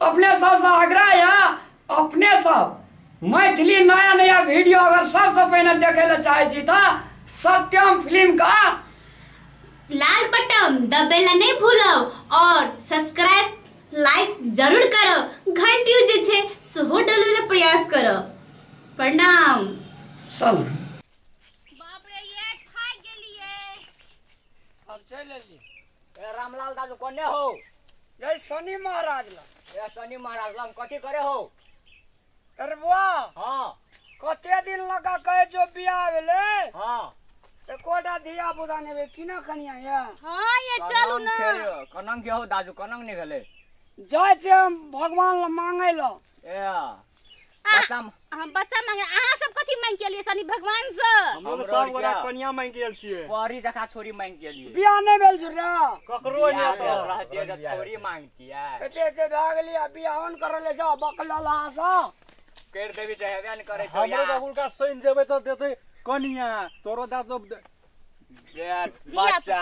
अपने सबसे आग्रह है, अपने सब मैथिली नया नया वीडियो अगर सबसे पहले देखे ला चाहे छी तो सत्यम फिल्म का लाल बटन दबेला नहीं भूलो और सब्सक्राइब लाइक जरूर करो, घंटी जे छे सेहो डलबे प्रयास करो। प्रणाम। चल बाप रे ये खा गेलिए। अब चल ली ए रामलाल दादू कोने हो? जय शनि महाराज ला। ए शनि महाराज लंग कथी करे हो? अरे वाह, हां कते दिन लगा कहे जो बियाह भेले। हां एकोटा धिया पुता नेबे किना कनिया या। हां ये चलू ना। कनंग के हो दादू, कनंग ने गेले जय छे भगवान ला मांगे ला। ए बच्चा हम बच्चा मांगे, अहाँ सब कथी मांग के लिए शनि भगवान से? हम सब गोरा कन्या मांग गेल छियै, परी जका छोरी मांग के लिए। बियाह नहीं भेल जुरा ककरो ने तो रहते त छोरी मांगतिया। एते भाग लिया बियाहन करले जा बकला लासा कर देबी से हेबे न करे छौ हमरो बाबुल का सइन जेबे त देते कनिया, तोरो दादो बच्चा।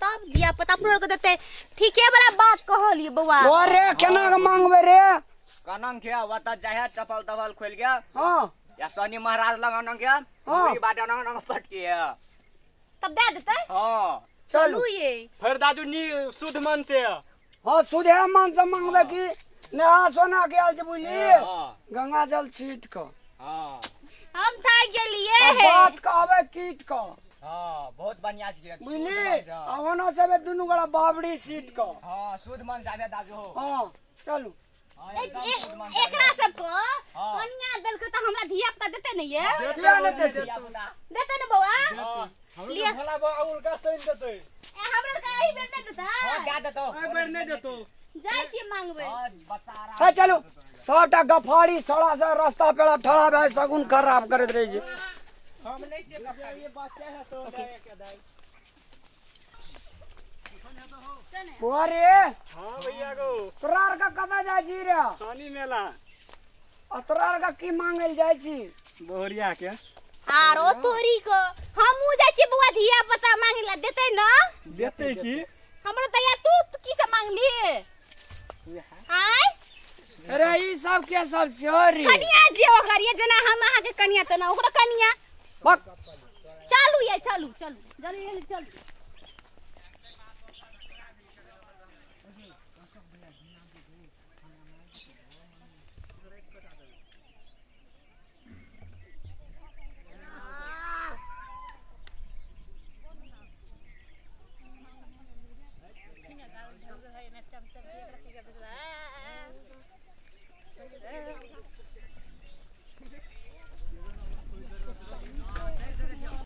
तब दिया पता पुरो को देते। ठीके वाला बात कहलिए बउआ। अरे केना के मांगबे रे? कनंग के वत जाहे चपल तपल खोल के। हां या शनि महाराज लंग अनंग के पूरी बाटे अनंग पटके तब दे देते। हां चलू ये फिर दादू नी शुद्ध मन से। हां सुधे मन से मांगबे की नहा सोना के आल बुझली, गंगा जल छीट के। हां हम था गेलिए बात कहबे कीट के। हां बहुत बढ़िया से बुझली, अहोना सबे दुनु गड़ा बाबड़ी सीट के। हां शुद्ध मन जाबे दादू हो। हां चलू एकरा सबको कन्या दल के त हमरा धिया पुता देते नहीं ये। किया नहीं देते? देते न बउआ। हमरो भला बाबुल का सइन देते। हमरा का ही बेर नहीं देता। हां जा देतो, ए बेर नहीं देतो। जाय छी मांगबे। बता है चलू। सटा गफाड़ी सड़ा से रास्ता पेड़ा ठड़ा भे सगुन खराब करत रही जे। हम नहीं छे कपड़ा, ये बच्चा है तो ले के दाई। बुआरे हां भैया गो तोरार का कदा जाय छी रे? शनि मेला तोरार का की मांगल जाय छी? बोहरिया के। आरो तोरी को हमहू जाय छी बुआ धिया पुता मांगला देते न? देते की? हमरा त या तू की से मांगली? आय अरे ई सब के सब छोरी कन्या जे ओकर ये जना हम अहाँ के कन्या त न ओकरा कन्या। बक चलू ये चलू चलू जल्दी जल्दी चलू।